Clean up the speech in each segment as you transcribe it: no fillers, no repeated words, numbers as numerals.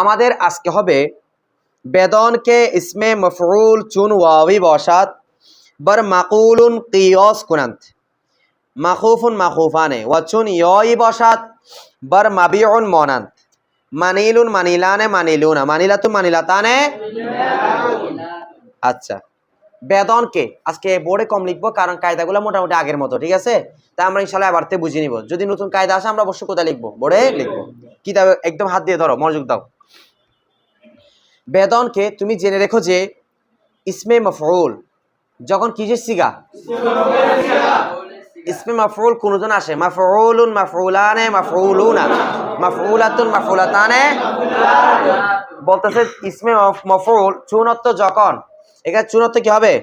আমাদের আজকে হবে বেদনকে ইসমে মফউল চুন ওয়াবি বসাত बर মাকুলুন কিয়স কুনান্ত মাখুফুন মাখুফানে ওয়া চুন ইয়ই বসাত बर মাবিউন মনান্ত মানিলুন মানিলানে মানিলুনা মানিলাতুন মানিলাতানে। আচ্ছা, বেদনকে আজকে বোর্ডে কম লিখবো কারণ কায়দাগুলো মোটামুটি আগের মতো, ঠিক আছে? তা আমরা ইনশাল্লাহ এবারতে বুঝে নিব। যদি নতুন কায়দা আসে আমরা অবশ্যই কোথায় লিখবো, বোর্ডে লিখবো। কিতাবে একদম হাত দিয়ে ধরো, মনোযোগ দাও। বেদনকে তুমি জেনে রেখো যে ইসমে মফউল যখন কিসের সিগা, ইসমে মফউল কোনজন আসে, মাফউলুন মাফউলানে মাফউলুনা মাফউলাতুন মাফউলাতানে। বলতেছে ইসমে মফউল চুনত্ব যখন, এখানে চুনত্ব কি হবে?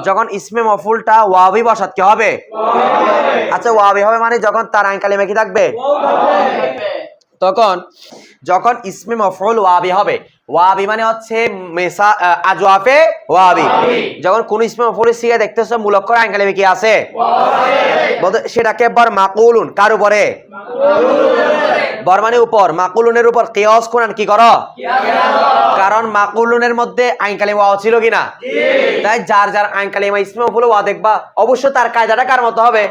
যখন ইসমে মফউলটা ওয়াবি বসাত কি হবে? আচ্ছা, ওয়াবি হবে মানে যখন তার আইন কালিমা কি থাকবে? তখন যখন ইসমে মফউল ওয়াবি হবে, ওয়াবি মানে হচ্ছে মেসা আজওয়াফে ওয়াবি। যখন কোন ইসমে মফউলের সিগা দেখতেছো মুলক্কর আইন কালিমা কি আছে বলতে সেটাকে বার মাকুলুন কার উপরে? বর্মানের উপর, মাকুলুনের উপর কিয়াস কোরআন কি করো? কারণ মাকুলুনের মধ্যে আইন কালিমা ওয়া ছিল কিনা, তাই যার যার আইন কালিমা ইসমে মফউল ওয়া দেখবা অবশ্য তার কায়দাটা কার মতো হবে?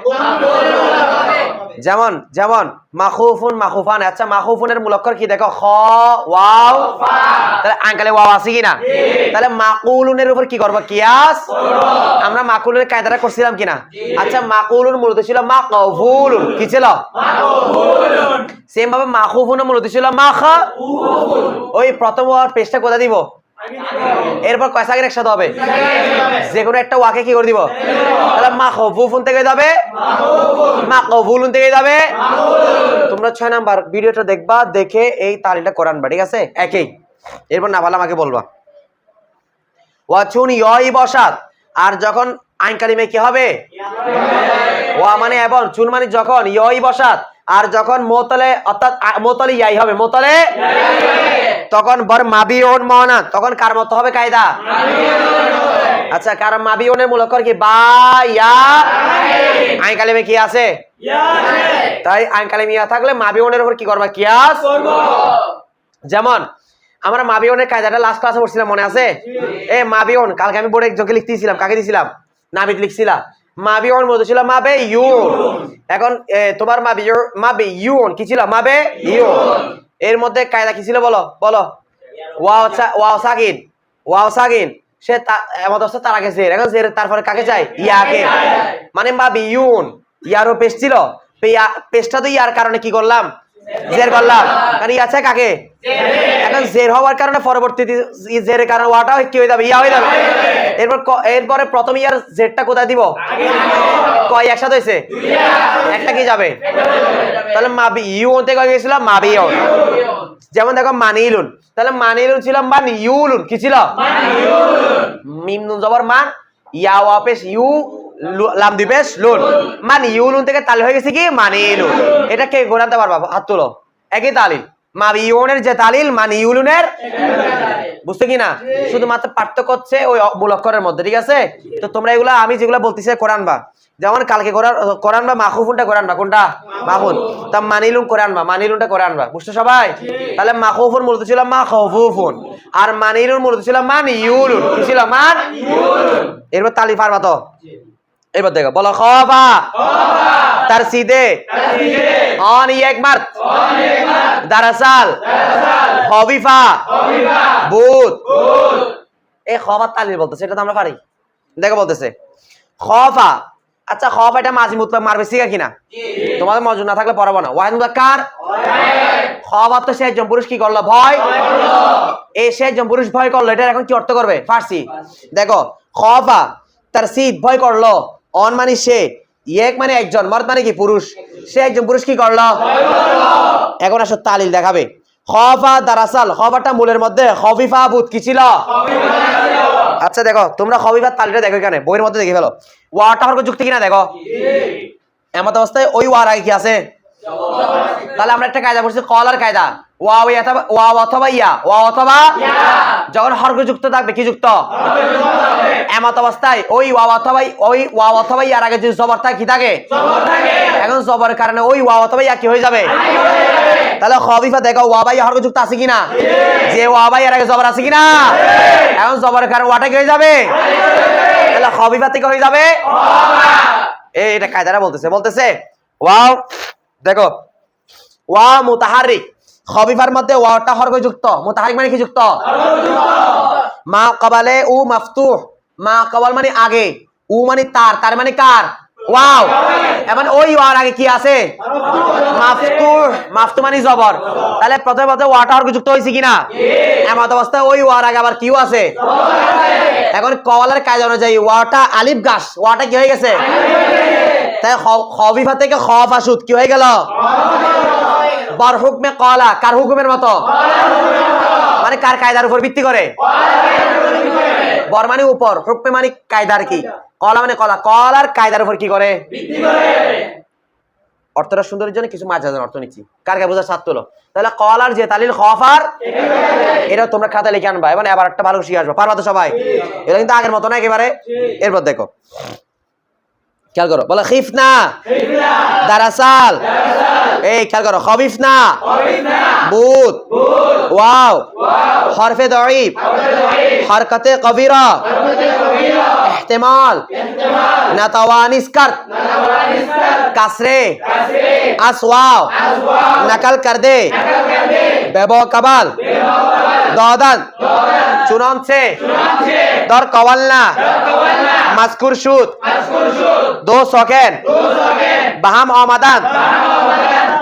যেমন যেমন মাখুফুন মাখুফান। আচ্ছা, মাখুফুনের মুলক্কর কি দেখো? খ ওয়াও ফা। তাহলে আইন কালিমা ওয়া আছে কিনা? তাহলে মাকুলুনের উপর কি করব? কিয়াস। আমরা মাকুলুনের কায়দাটা করছিলাম কিনা? আচ্ছা, মাকুলুন মূলত ছিল মাকফুলুন, কি ছিল? মাকফুলুন। সেম ভাবে মাখুফুনের মূলত ছিল মাখফুলুন। ওই প্রথম ওয়ার পেশটা কোথা দিব? এরপর কয় সাগের একসাথে হবে? যে কোনো একটা ওয়াকে কি করে দিব? তাহলে মাখফুফুন থেকে যাবে মাকফুলুন থেকে যাবে। তোমরা 6 নাম্বার ভিডিওটা দেখবা, দেখে এই তালিটা কোরআনবা, ঠিক আছে? একই। এরপর না ভালো আমাকে বলবা। ওয়া চুন ইয়ই বসাত, আর যখন আইন কালিমে কি হবে? ওয়া মানে এবং, চুন মানে যখন, ইয়ই বসাত, আর যখন মোতলে অর্থাৎ মোতলে ইয়াই হবে, মোতলে তখন বর মাবিউন মনা, তখন কার মতো হবে কায়দা? আচ্ছা, কারণ মাবিউনের মুলক্কর কি? বা ইয়া। আইন কালিমে কি আছে? ইয়া আছে। তাই আইন কালিমে ইয়া থাকলে মাবিউনের উপর কি করবা? কিয়াস করব। যেমন আমরা মাবিউনের কায়দাটা লাস্ট ক্লাসে পড়ছিলাম, মনে আছে? এ মাবিউন কালকে আমি বোর্ডে একজনকে লিখতে দিয়েছিলাম, কাকে দিয়েছিলাম? নাবিদ লিখছিলাম। মাবিউন মধ্যে ছিল মাবে ইউন। এখন তোমার মাবে ইউন কি ছিল? মাবে ইউন। এর মধ্যে কায়দা কি ছিল বলো বলো? ওয়াও সাকিন, ওয়াও সাকিন। সে এমন অবস্থা তার আগে জের, এখন জের তারপরে কাকে চাই? ইয়াকে। মানে মাবে ইউন, ইয়ারও পেশ ছিল, পেশটা তো ইয়ার কারণে কি করলাম? জের করলাম। কারণ ইয়া আছে কাকে? এখন জের হওয়ার কারণে পরবর্তীতে জেরের কারণে ওয়াটাও কি হয়ে যাবে? ইয়া হয়ে যাবে। এরপরে প্রথম ইয়ার জেরটা কোথায় দিব? কয় একসাথে হয়েছে? একটা কি যাবে? তাহলে মাবি ইউন থেকে গেছিলাম মাবিউন। যেমন দেখো মানিলুন, তাহলে মানিলুন ছিল মানিউলুন, কি ছিল? মিম নুন জবর মান, ইয়া ওয়া পেশ ইউ, লাম দুই পেশ লুন, মানিউলুন থেকে তালিল হয়ে গেছে কি? মানিলুন। এটা কে গোনাতে পারবা? হাত তোলো। একই তালিল, মাবিউনের যে তালিল মানিউলুনের, বুঝতে কিনা? শুধুমাত্র পার্থক্য হচ্ছে ওই মুলক্করের মধ্যে, ঠিক আছে? তো তোমরা এগুলা আমি যেগুলা বলতেছি কোরআনবা, যেমন কালকে কোরআনবা মাখুফুনটা কোরআনবা, কোনটা? মাখুন। তা মানিলুন কোরআনবা, মানিলুনটা কোরআনবা, বুঝছো সবাই? তাহলে মাখুফুন মূলত ছিল মাখফুফুন, আর মানিলুন মূলত ছিল মানিউলুন, কি ছিল? মানিউলুন। এরপর তালিফ পারবা তো? এবার দেখো, বলো খবা তারসিদে অন এক মার্ত দারাসাল খবিফা বুত। এই খবা তালিল বলতেছে, এটা তো আমরা পারি। দেখো বলতেছে খফা। আচ্ছা, খফা এটা মাঝি মুতলাক মারবে সিগা কিনা? তোমাদের মজুদ না থাকলে পড়াবো না। ওয়াহিদ মুযাক্কার খফা তো সে একজন পুরুষ কি করলো? ভয়। এই সে একজন পুরুষ ভয় করলো, এটা এখন কি অর্থ করবে? ফার্সি। দেখো খফা তারসিদ ভয় করলো, অন মানে সে, এক মানে একজন, মর্দ মানে কি? পুরুষ। সে একজন পুরুষ কি করলো? এখন আসো তালিল দেখাবে। খফা দারাসাল, খফাটা মূলের মধ্যে, খফিফা বুত কি ছিল? আচ্ছা দেখো, তোমরা খফিফার তালিলটা দেখো, এখানে বইয়ের মধ্যে দেখে ফেলো। ওয়াটা হরকত যুক্তি কিনা দেখো। এমত অবস্থায় ওই ওয়ার আগে কি আছে? তাহলে আমরা একটা কায়দা পড়ছি কলার কায়দা ওয়াও অথবা ইয়া যখন হরফ যুক্ত থাকবে কি যুক্ত এমত অবস্থায় ওই ওয়াও অথবা ইয়ার আগে যদি জবর থাকে কি থাকে এখন জবরের কারণে ওই ওয়াও অথবা ইয়া কি হয়ে যাবে তাহলে খবিফা দেখো ওয়া বা ইয়া হরফ যুক্ত আছে কিনা যে ওয়া বা ইয়ার আগে জবর আছে কিনা এখন জবরের কারণে ওয়াটা কি হয়ে যাবে তাহলে খবিফা থেকে হয়ে যাবে এটা কায়দাটা বলতেছে ওয়াও দেখো ওয়া মুতাহারিক খবিফার মধ্যে ওয়াটা হরফ যুক্ত মুতাহারিক মানে কি যুক্ত মা কবালে উ মাফতুহ মা কবাল মানে আগে উ মানে তার মানে কার ওয়াও এখন ওই ওয়ার আগে কি আছে মাফতুহ মানে জবর তাহলে প্রথমে ওয়াটা হরফ যুক্ত হইছে কিনা এমত অবস্থায় ওই ওয়ার আগে আবার কিউ আছে এখন কওয়ালের কায়দা অনুযায়ী ওয়াটা আলিফ গাস ওয়াটা কি হয়ে গেছে তাই খবিফা থেকে খফা সুদ কি হয়ে গেল বার হুকমে কলা কার হুকুমের মতো মানে কার কায়দার উপর ভিত্তি করে বর মানে উপর হুকমে মানে কায়দার কি কলা মানে কলার কায়দার উপর কি করে ভিত্তি করে অর্থটা সুন্দরের জন্য কিছু মাঝাজের অর্থ নিচ্ছি কার কে বোঝার সাথে হলো তাহলে কলার যে তালিল খফার এটা তোমরা খাতা লিখে আনবা এবং এবার একটা ভালো শিখে আসবে পারবা তো সবাই এটা কিন্তু আগের মতো না একেবারে এরপর দেখো খেয়াল করো বলো খিফনা দারাসাল এই খেয়াল করো খবিফনা বুত ওয়াও হরফে দঈফ হরকতে কবিরা ইহতিমাল নাতাওয়ানিস কার্ত কাসরে আসওয়াও নকল কর দে বেবো কবাল দাদান চুনানছে দর কওয়ালনা মাযকুর শুদ 2 সেকেন্ড বাহাম আমাদান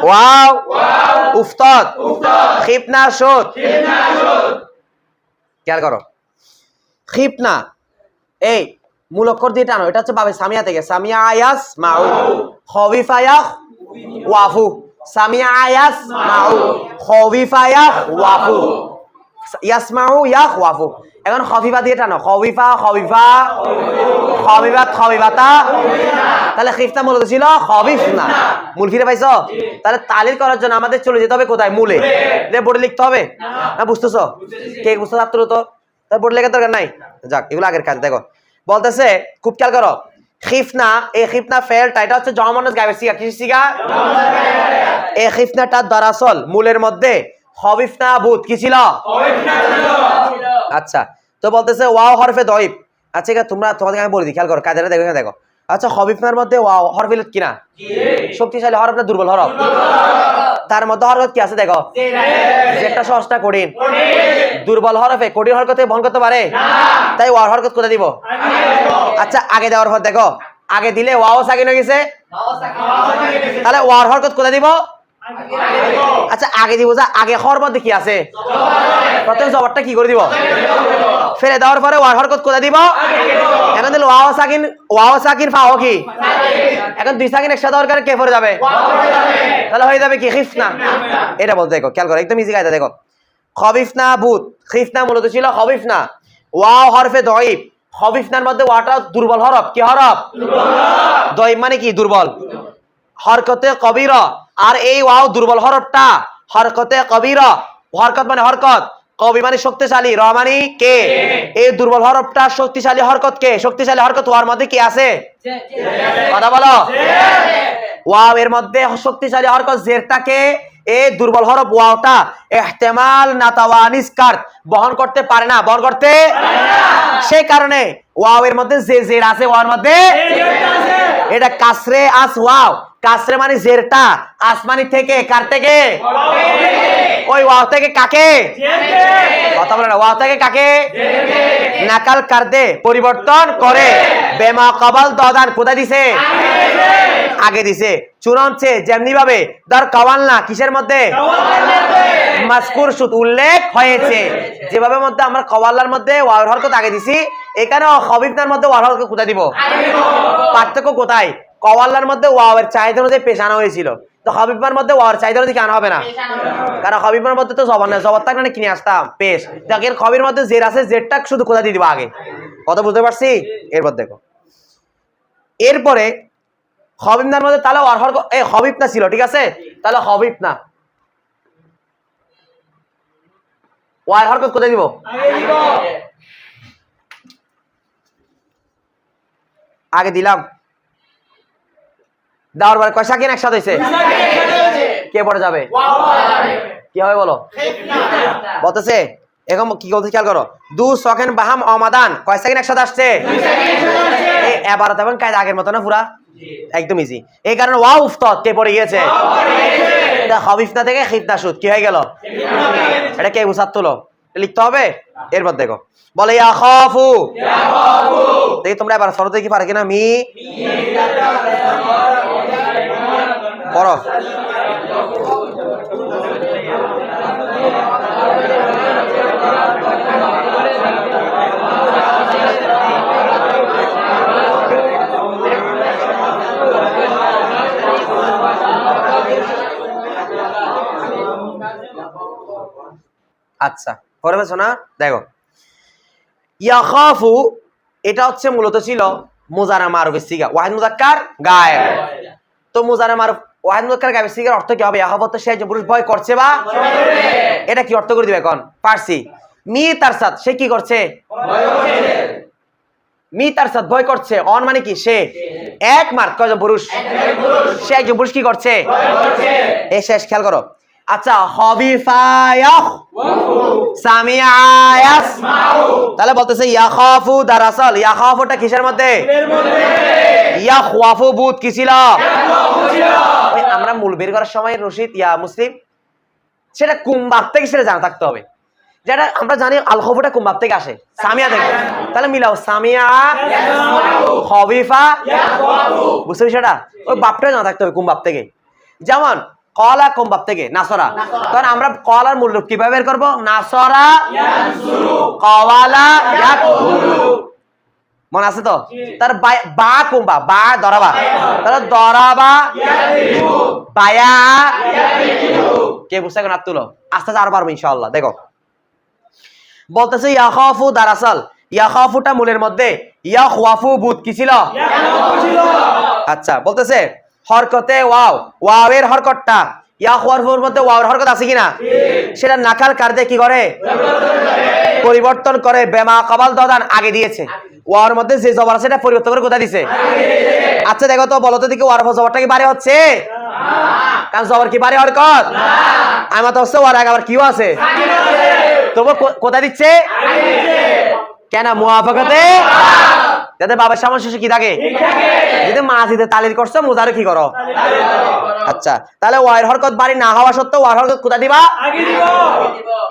ওয়াও উফতাদ খিফনা শুদ খেয়াল করো খিফনা এই মূল অক্ষর দিয়ে টানো এটা হচ্ছে বাবে সামিয়া থেকে সামিয়া আয়াস মাউ খবিফা ইয়াখ ওয়াফু সামিয়া আয়াস মাউ খবিফা ইয়াখ ওয়াফু ইয়াসমাউ ইয়াখ ওয়াফু এখন খফিফা দিয়ে টানো খবিফাতা তাহলে খিফতা মূলত ছিল খবিফনা মূল ফিরে পাইছো তাহলে তালিল করার জন্য আমাদের চলে যেতে হবে কোথায় মূলে বোর্ডে লিখতে হবে না বুঝতেছো কে বুঝতে ছাত্র তো তাই বোর্ডে লেখার দরকার নাই যাক এগুলো আগের কাজ দেখো বলতেছে খুব খেয়াল করো খিফনা এই খিফনা ফেলটা এটা হচ্ছে জমানুস গায়েবের সিগা কি সিগা এই খিফনাটা দরাসল মূলের মধ্যে খবিফনা বুত কি ছিল আচ্ছা তো বলতেছে ওয়াও হরফে দঈফ আচ্ছা তোমাদের আমি বলে দিই খেয়াল করো কায়দাটা দেখো এখানে দেখো আচ্ছা খবিফনার মধ্যে ওয়াও হরফ ইলত কিনা শক্তিশালী হরফ না দুর্বল হরফ তার মধ্যে হরকত কি আছে দেখো যেটা সহজটা কঠিন দুর্বল হরফে কঠিন হরকতে বহন করতে পারে তাই ওয়াও হরকত কোথায় দিব আচ্ছা আগে দেওয়ার পর দেখো আগে দিলে ওয়াও সাকিন হয়ে গেছে তাহলে ওয়াও হরকত কোথায় দিব আচ্ছা আগে দিব যা আগে হওয়ার মধ্যে কি আছে প্রথম জবরটা কি করে দিব ফেলে দেওয়ার পরে ওয়াও হরকত কোথায় দিব এখন দিলে ওয়াও সাকিন ফাও কি এখন দুই সাকিন একসাথে দরকার কে পড়ে যাবে তাহলে হয়ে যাবে কি খিফনা এটা বলতে দেখো খেয়াল করো একদম ইজি কায়দা দেখো খবিফনা বুত খিফনা মূলত ছিল খবিফনা ওয়াও হরফে দঈফ খবিফনার মধ্যে ওয়াটা দুর্বল হরফ কি হরফ দঈফ মানে কি দুর্বল হরকতে কবিরা আর এই ওয়াও দুর্বল হরফটা হরকতে কবিরা হরকত মানে হরকত কবি মানে শক্তিশালী র মানে কে এই দুর্বল হরফটা শক্তিশালী হরকত কে শক্তিশালী হরকত ওয়ার মধ্যে কি আছে কথা বলো ওয়াও এর মধ্যে শক্তিশালী হরকত জেরটাকে এই দুর্বল হরফ ওয়াওটা ইহতিমাল নাতাওয়ানিস কার্ত বহন করতে পারে না সেই কারণে ওয়াও এর মধ্যে যে জের আছে ওয়ার মধ্যে এটা কাসরে আস ওয়াও কাসরে মানে জেরটা আসমানি থেকে কার থেকে ওই ওয়াও থেকে কাকে কথা বলে না ওয়াও থেকে কাকে নাকাল কর দে পরিবর্তন করে বেমা কবাল দাদান কোথায় দিছে আগে দিছে চুনানছে যেমনি ভাবে দর কওয়ালনা কিসের মধ্যে মাযকুর শুদ উল্লেখ হয়েছে যেভাবে মধ্যে আমরা কওয়ালার মধ্যে ওয়াও হরকত আগে দিছি এখানে খবিফনার মধ্যে ওয়াও হরকত কোথায় দিব পার্থক্য কোথায় কওয়ালার মধ্যে ওয়াও এর চাহিদা অনুযায়ী পেশ আনা হয়েছিল তো খবিফার মধ্যে ওয়াও এর চাহিদা অনুযায়ী আনা হবে না কারণ খবিফার মধ্যে তো জবর না জবর থাকলে না কিনে আসতাম পেশ দেখেন খবির মধ্যে জের আছে জেরটা শুধু কোথায় দিয়ে দিব আগে কথা বুঝতে পারছি এরপর দেখো এরপরে খবিবনার মধ্যে তাহলে ওয়ার হরকত খবিব না ছিল, ঠিক আছে, তাহলে খবিব না, ওয়ার হরকত কোথায় দিব? আগে দিলাম, দেওয়ার পরে কয় সাকিন একসাথে হয়েছে, কে পড়ে যাবে? কি হবে বলো? বলতেছে এখন কি বলতে খেয়াল করো, দু সকেন বাহাম অমাদান কয় সেকেন্ড একসাথে আসছে? এবার তেমন কাজ আগের মতো না, পুরা একদম ইজি। এই কারণে ওয়া উফতত কে পড়ে গিয়েছে? এটা খবিফনা থেকে খিফনা সুদ কি হয়ে গেল? এটা কে বুঝাত তুলো লিখতে হবে। এরপর দেখো বলে ইয়া খাফু, দেখি তোমরা এবার সরতে কি পারে কিনা, মি পড়ো। আচ্ছা পরে বেছো না, দেখো ইয়াখাফু এটা হচ্ছে মূলত ছিল মুজারা মারুফের সিগা, ওয়াহিদ মুযাক্কার গায়েব। তো মুজারা মারুফ ওয়াহিদ মুযাক্কার গায়েবের সিগার অর্থ কি হবে? ইয়াখাফু তো সে যে পুরুষ ভয় করছে বা এটা কি অর্থ করে দিবে এখন? পারছি। মি তার সাথে সে কি করছে? মি তার সাথে ভয় করছে, অন মানে কি সে, এক মার কয়জন পুরুষ, সে একজন পুরুষ কি করছে? এই শেষ খেয়াল করো। আচ্ছা খবিফায়াহ সামিআয়াস, তাহলে বলতেছে ইয়াখাফু দারাসাল, ইয়াখাফুটা কিসের মধ্যে? ইয়াখাফু বুত কি ছিল? আমরা মূল বের করার সময় রশিদ ইয়া মুসলিম সেটা কোন বাপ থেকে সেটা জানা থাকতে হবে। যেটা আমরা জানি আল খবরটা কোন বাপ থেকে আসে? সামিয়া থেকে। তাহলে মিলাও সামিয়া খবিফা, বুঝতে সেটা ওই বাপটা জানা থাকতে হবে কোন বাপ থেকে। যেমন কলা কোন বাপ থেকে? নাসরা। কারণ আমরা কলার মূল রূপ কিভাবে বের করবো? নাসরা কওয়ালা ইয়াকফুরু, মনে আছে তো? তার বা কোন বা? বা দরাবা, তাহলে দরাবা বায়া, কে বুঝতে এখন হাত তুলো, আস্তে আস্তে আরো পারবো ইনশাআল্লাহ। দেখো বলতেছে ইয়াখাফু দারাসাল, ইয়াখাফুটা মূলের মধ্যে, ইয়াখাফু বুত কি ছিল? আচ্ছা বলতেছে হরকতে ওয়াও, ওয়াওয়ের হরকতটা ইয়াখাফুর মধ্যে ওয়াওয়ের হরকত আছে কিনা সেটা নাকাল কারদে কি করে? পরিবর্তন করে। বেমা কবাল দদান আগে দিয়েছে, ওয়ার মধ্যে যে জবর আছে এটা পরিবর্তন করে কোথায় দিছে? আচ্ছা দেখো তো বলো তো দেখি ওয়ার জবরটা কি বাড়ে হচ্ছে? কারণ জবর কি বাড়ে হরকত? আমার তো হচ্ছে ওয়ার আগে আবার কিও আছে, তবু কোথায় দিচ্ছে? কেন? মুআফাকাতে, যাতে বাবার সামনে কি থাকে, যদি মাজিদে তালিল করছো মুজারে কি করো? আচ্ছা তাহলে ওয়ার হরকত বাড়ি না হওয়া সত্ত্বেও ওয়ার হরকত কোথায় দিবা?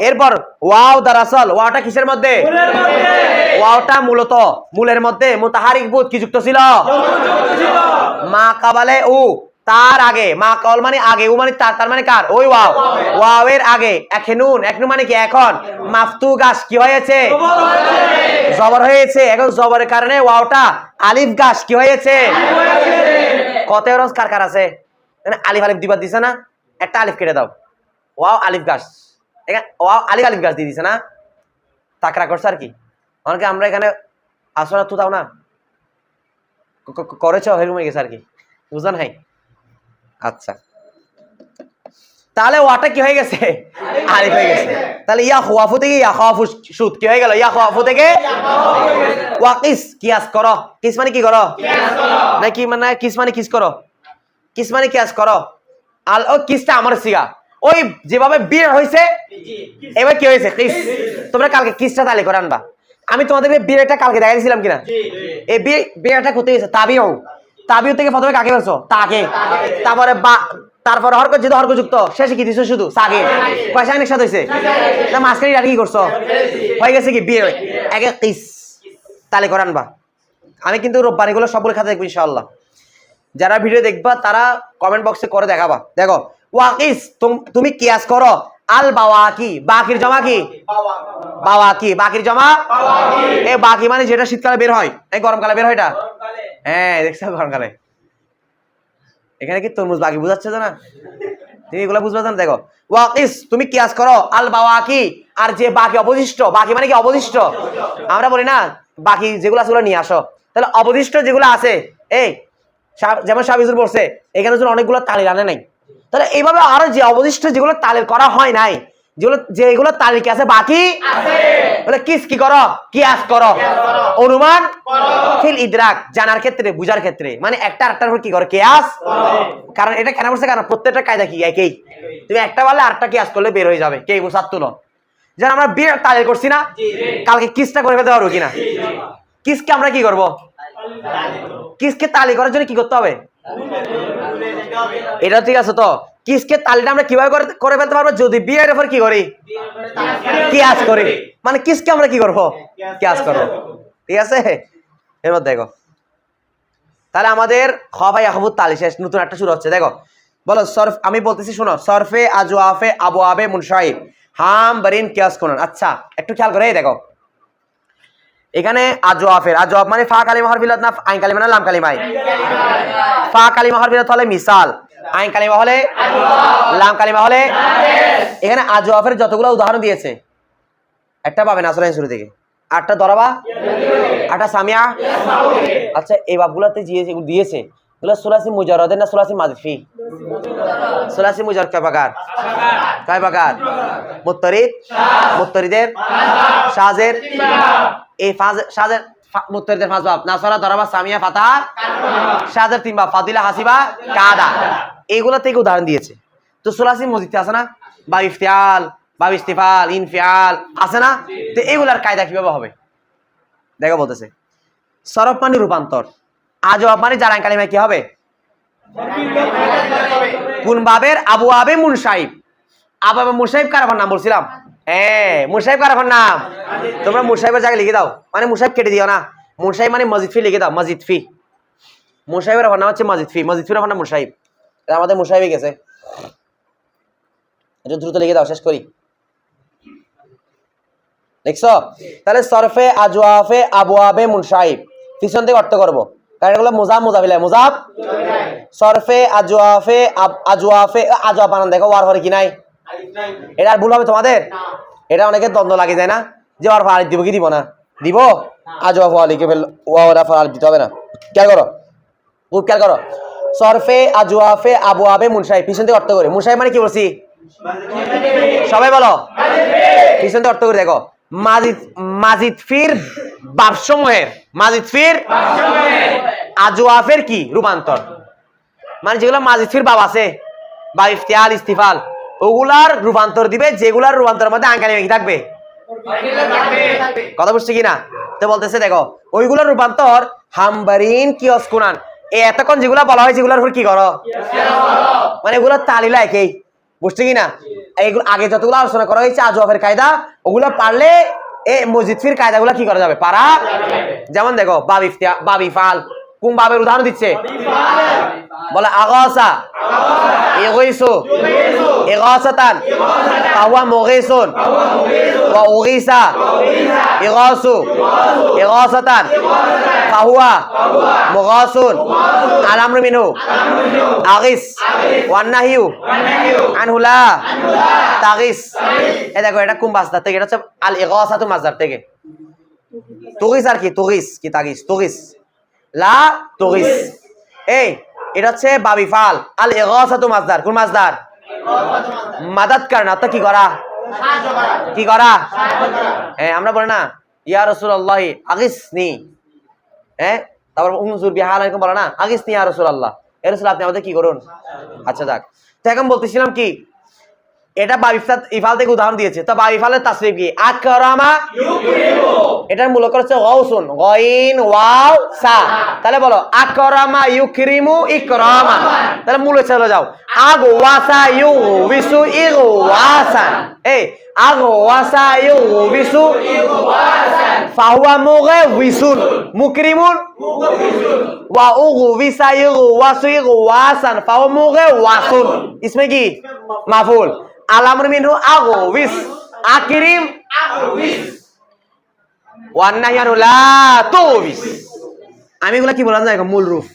এরপর ওয়াও দারাসাল, ওয়াটা কিসের মধ্যে? ওয়াওটা মূলত মূলের মধ্যে মুতাহারিক বুত কি যুক্ত ছিল? মা কাবালে উ, তার আগে, মা কাল মানে আগে, উ মানে তার মানে কার? ওই ওয়াও, ওয়াওয়ের আগে এখনুন, এখনুন মানে কি এখন? মাফতু গাছ কি হয়েছে? জবর হয়েছে। এখন জবরের কারণে ওয়াওটা আলিফ গাছ কি হয়েছে? কত রস কার কার আছে? আলিফ আলিফ দিবার দিছে না, একটা আলিফ কেটে দাও, ওয়াও আলিফ গাছ, ওয়াও আলিফ আলিফ গাছ দিয়ে দিছে না, তাকরা করছে আর কি। অনেকে আমরা এখানে আসরা তো দাও না করেছ হেরুমে গেছে আর কি, বুঝলেন? হ্যাঁ আচ্ছা তাহলে ওয়াটা কি হয়ে গেছে? আলিফ হয়ে গেছে। তাহলে ইয়া খুয়াফু থেকে ইয়া খাফু সুদ কি হয়ে গেল? ইয়া খুয়াফু থেকে ওয়াকিস কিয়াস করো। কিস মানে কি করো? নাকি মানে কিস মানে কিস করো? কিস মানে কিয়াস করো। আল ও কিসটা আমার সিগা, ওই যেভাবে বিয়ে হয়েছে এবার কি হয়েছে? কিস। তোমরা কালকে কিসটা তালি করে আনবা। আমি তোমাদেরকে বিয়েটা কালকে দেখাই দিয়েছিলাম কিনা? এই বিয়েটা করতে গেছে তাবিউ, তাবিউ থেকে প্রথমে কাকে বলছো? তাকে, তারপরে বা, তারপরে হরকত যেহেতু হরকযুক্ত শেষে কি দিছো? শুধু সাগে। পয়সা অনেক সাথে হয়েছে না, মাঝখানে আর কি করছো? হয়ে গেছে কি বিয়ে? আগে কিস তালি করে আনবা। আমি কিন্তু রোববার এগুলো সবগুলো খাতে দেখবো ইনশাআল্লাহ। যারা ভিডিও দেখবা তারা কমেন্ট বক্সে করে দেখাবা। দেখো ওয়াকিস তুমি কিয়াস করো আল বাওয়াকি, বাকির জমা কি? বাওয়াকি, বাকির জমা এ বাকি মানে যেটা শীতকালে বের হয়, এই গরমকালে বের হয় এটা। হ্যাঁ দেখছো গরমকালে। এখানে কি তরমুজ বাকি বুঝাচ্ছে না? তুমি এগুলো বুঝবা না। দেখো ওয়াকিস তুমি কিয়াস করো আল বাওয়াকি, আর যে বাকি অবশিষ্ট, বাকি মানে কি? অবশিষ্ট। আমরা বলি না বাকি যেগুলো আছে ওগুলো নিয়ে আসো, তাহলে অবশিষ্ট যেগুলো আছে এই যেমন শাহিজুর বলছে এখানে যদি অনেকগুলো তালিল আনে নাই, তাহলে এইভাবে আরো যে অবশিষ্ট যেগুলো তালিল করা হয় নাই, যেগুলো তালিল আছে বাকি বলে কি করো, কিয়াস করো, অনুমান ফিল ইদরাক, জানার ক্ষেত্রে, বুঝার ক্ষেত্রে, মানে একটা আরেকটার উপর কি করে কিয়াস। কারণ এটা কেন বলছে, কারণ প্রত্যেকটা কায়দা কি একই, তুমি একটা বললে আরেকটা কিয়াস করলে বের হয়ে যাবে, কে বুঝার তুলো। যেন আমরা বিয়ে তালিল করছি না, কালকে কিসটা করে ফেলতে পারবো কিনা, কিসকে আমরা কি করবো, কিসকে তালি করার জন্য কি করতে হবে, এটা ঠিক আছে তো। কিসকে তালিটা আমরা কিভাবে করে ফেলতে পারবো, যদি বিয়ের উপর কি করি, কিয়াস করি, মানে কিসকে আমরা কি করবো, কিয়াস করবো, ঠিক আছে। এবার দেখো তাহলে আমাদের খফাই আখবুত তালি শেষ, নতুন একটা শুরু হচ্ছে। দেখো বলো সরফ, আমি বলতেছি শোনো, সরফে আজওয়াফে আবু আবে মুনসাইব হাম বারিন কিয়াস কোন। আচ্ছা একটু খেয়াল করে দেখো এখানে আজওয়াফের, আজওয়াফ মানে ফা কালিমা হরফিলত না আইন কালিমা না লাম কালিমায়, ফা কালিমা হরফিলত হলে মিসাল, আইন কালিমা হলে, লাম কালিমা হলে। এখানে আজওয়াফের যতগুলো উদাহরণ দিয়েছে একটা পাবেন আসলে শুরু থেকে, আটটা দরাবা, আটটা সামিয়া। আচ্ছা এই বাবগুলাতে দিয়েছে এগুলো সুলাসি মুজাররদের না সুলাসি মাযফি, সুলাসি মুজাররদ কয় প্রকার, কয় প্রকার, মুত্তারিদ, মুত্তারিদের, শাযের, এই শাযের মুত্তারিদের পাঁচ বাব, নাসরা, দরাবা, সামিয়া, ফাতা, শাযের তিন বাব, ফাদিলা, হাসিবা, কাদা, এইগুলা থেকে উদাহরণ দিয়েছে। তো সুলাসি মজিদ আছে না, বা ইফতিআল, বা ইস্তিফাল, ইনফিআল আছে না, তো এইগুলার কায়দা কিভাবে হবে দেখো বলতেছে। সরফ মানে রূপান্তর, আজওয়াব মানে জারান কালিমায় কি হবে, কোন বাবের, আবু আবে মুনসাইব। আবু আবে মুনসাইব কার নাম বলছিলাম, মুনসাইব কার নাম, তোমরা মুনসাইবের জায়গায় লিখে দাও, মানে মুনসাইব কেটে দিও না, মুনসাইব মানে মসজিদ ফি লিখে দাও, মসজিদ ফি, মুনসাইবের নাম হচ্ছে মসজিদ ফি, মসজিদ ফির নাম মুনসাইব, আমাদের মুনসাইবে গেছে, এটা দ্রুত লিখে দাও, শেষ করি। দেখছো তাহলে সরফে আজওয়াফে আবু আবে মুনসাইব পিছন থেকে অর্থ করবো, কারণ এগুলো মুজাব মুজাফিলাই, মুজাব সরফে আজওয়াফে আজওয়াফে আজওয়াফ বানান দেখো, ওয়ার পরে কি নাই, এটা আর ভুল হবে তোমাদের, এটা অনেকে দ্বন্দ্ব লাগে যায় না, যে ওয়ার পর আলিফ দিব কি দিব না, দিব, আজওয়াফ আলিফে ফেল ওয়ার পর আলিফ দিতে হবে না, খেয়াল করো, খুব খেয়াল করো। সরফে আজওয়াফে আবু আবে মুনসাইব পিছন থেকে অর্থ করে, মুনসাইব মানে কি বলছি সবাই বলো, পিছন থেকে অর্থ করে দেখো, মাজিদ ফির বাবসমূহের, মাজিদ ফির আজওয়াফের কি রূপান্তর, মানে যেগুলো মাজিদ ফির বাব আছে বা ইফতিআল, ইস্তিফাল, ওগুলার রূপান্তর দিবে, যেগুলার রূপান্তরের মধ্যে আইন কালিমা কি থাকবে, কথা বুঝছে কিনা। তো বলতেছে দেখো ওইগুলোর রূপান্তর হামবারিন কিয়াস কুনান, এতক্ষণ যেগুলা বলা হয় যেগুলোর উপর কি করো, মানে এগুলো তালিলা একই, বুঝছে কিনা। এইগুলো আগে যতগুলো আলোচনা করা হয়েছে আজওয়াফের কায়দা, ওগুলো পারলে এই মসজিদ ফির কায়দাগুলো কি করা যাবে, পারা। যেমন দেখো বাব ইফআল, কোন বাবের উদাহরণ দিচ্ছে, বলে আগাসা ইগিসু ইগাসাতান ফাহুয়া মুগিসুন ওয়া উগিসা ইগাসু ইগাসাতান ফাহুয়া মুগাসুন আল আমরু মিনহু আগিস ওয়ান নাহিউ আনহু লা তাগিস। এই দেখো এটা কোন মাসদার থেকে, এটা হচ্ছে আল ইগাসাতু মাসদার থেকে, তুগিস আর কি, তুগিস কি তাগিস, তুগিস লা তুগিস, এই এটা হচ্ছে বাবি ফাল, আল ইগাসাতু মাসদার, কোন মাসদার, মাদাদ করনা, তো কি করা, কি করা, আমরা বলি না ইয়া রাসূলুল্লাহ আগিসনি, তারপর উনজুর বিহালাইকুম বলে না আগিসনি ইয়া রাসূলুল্লাহ, এ রাসূল আপনি আমাদের কি করুন। আচ্ছা যাক, তো এখন বলতেছিলাম কি, এটা ইফাল থেকে উদাহরণ দিয়েছে, তো ইফালের তাসরিফ কি, আকরামা ইউকরিমু, এটার মূল হচ্ছে গাউসুন, গাইন ওয়াও সা, তাহলে বলো আকরামা ইউকরিমু ইকরামা, তাহলে মূলে চলে যাও, আগওয়াসা ইউবিসু ইগওয়াসান, এই আগওয়াসা ইউবিসু ইগওয়াসান ফাহুয়া মুগবিসুন মুকরিমুন ওয়া উগবিসা ইগওয়াসু ইগওয়াসান ফাহুয়া মুগওয়াসুন, इसमें কি মাফউল, আলামর মিনহু আগওয়িস আকরিম আগওয়িস ওয়ান নাহিয়ানু লা তুবিস। আমি এগুলা কি বললাম জানো, মূল রূপ।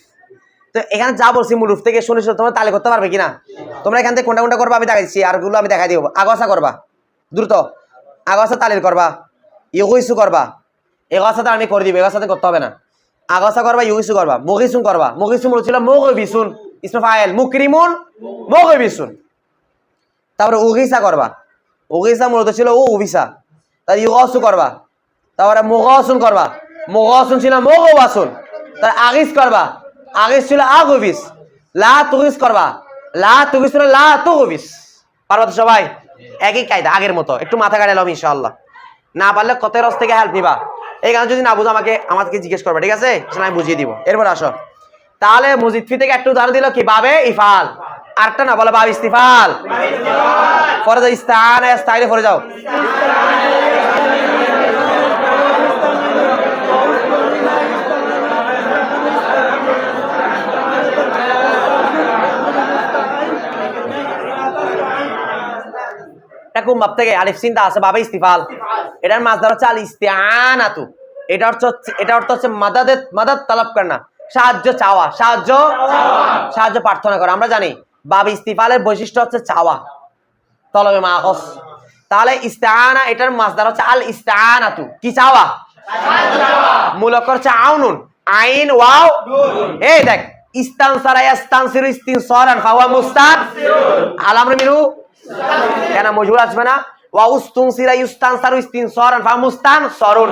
তো এখানে যা বলছি মূল রূপ থেকে শুনে তোমরা তালে করতে পারবে কিনা, তোমরা এখান থেকে কোনটা কোনটা করবা আমি দেখাইছি, আর গুলো আমি দেখাই দিব। আগসা করবা দ্রুত, আগসা তালিল করবা, ইগইসু করবা, এগসাতে আমি করে দিব, এগসাতে করতে হবে না। আগসা করবা ইউসু করবা মুগিসুন করবা মুগিসুন ছিল মুগবিসুন ইসমে ফাইল মুকরিমুন মুগবিসুন। তারপরে উগিসা করবা উগিসা মূলত ছিল ও উবিসা, তার ইউগসু করবা। তারপরে মুগসুন করবা মুগসুন ছিল মুগওয়াসুন। তার আগিস করবা আগিস ছিল আগুবিস। লা তুগিস করবা লা তুগিস ছিল লা তুগবিস। পারবা তো সবাই? একই কায়দা আগের মতো, একটু মাথা কাটালাম ইনশাআল্লাহ। না পারলে কত রস থেকে হেল্প নিবা। এই গান যদি না বুঝো আমাকে জিজ্ঞেস করবা, ঠিক আছে? সেটা আমি বুঝিয়ে দিব। এরপর আসো, তাহলে মুজিদফি থেকে একটু উদাহরণ দিল কি বাবে ইফাল, আরেকটা না বলে বাবে ইস্তিফাল। পরে যাও ইস্তান ইস্তাইলে পরে যাও। কুম্বাব থেকে আলিফ চিন্তা আছে বাবে ইস্তিফাল, এটার মাসদার হচ্ছে আল ইস্তিআনাতু। এটা অর্থ হচ্ছে মাদাদ তালাব করা, সাহায্য চাওয়া, সাহায্য প্রার্থনা করা। আমরা জানি বাবে ইস্তিফালের বৈশিষ্ট্য হচ্ছে চাওয়া, তলবে মাহস। তাহলে ইস্তিআনা এটার মাসদার হচ্ছে আল ইস্তিআনাতু, কি চাওয়া? মূলক হচ্ছে আউনুন, আইন ওয়াও এই দেখ ইস্তানসারা ইস্তানসিরু ইস্তিনসারান ফাওয়া মুস্তানসির আলামর মিনু কেন মজবুর আসবে না? ওয়া উস্তুনসিরা ইস্তানসারু ইস্তিনসারান ফা মুস্তানসারুন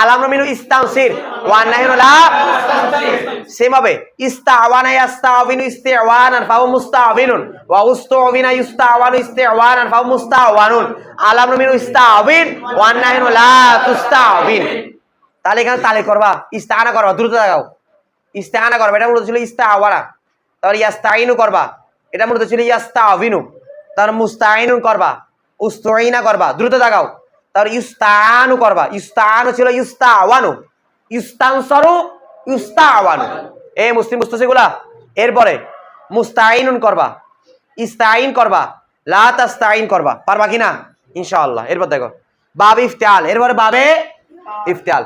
আলামর মিনু ইস্তানসির ওয়া নাহিনু লা মুস্তানসির। সেভাবে ইস্তাওয়ানা ইস্তাওয়াবিনু ইস্তিওয়ানান ফাওয়া মুস্তাওয়াবিনুন ওয়া উস্তুবিনা ইস্তাওয়ানু ইস্তিওয়ানান ফাওয়া মুস্তাওয়ানুন আলামর মিনু ইস্তাওবিন ওয়া নাহিনু লা তুস্তাওবিন। তাহলে এখানে তালে করবা, ইস্তাআনা করবা, দ্রুত লাগাও। ইস্তাআনা করবা, এটা মূলত ছিল ইস্তাওয়ানা। তারপর ইয়াস্তাইনু করবা, এটা মূলত ছিল ইয়াস্তাওবিনু। তারপর মুস্তাইনুন করবা, উস্তাইনা করবা, দ্রুত লাগাও। তারপর ইস্তাআনু করবা, ইস্তাআনু ছিল ইস্তাওয়ানু, ইস্তানসারু ইস্তাওয়ানু। এই মুসলিম মুস্তাসিগুলা। এরপরে মুস্তাইনুন করবা, ইস্তাইন করবা, লা তাস্তাইন করবা। পারবা কিনা? ইনশাআল্লাহ। এরপর দেখো বাবে ইফতিআল, এরপরে বাবে ইফতিআল।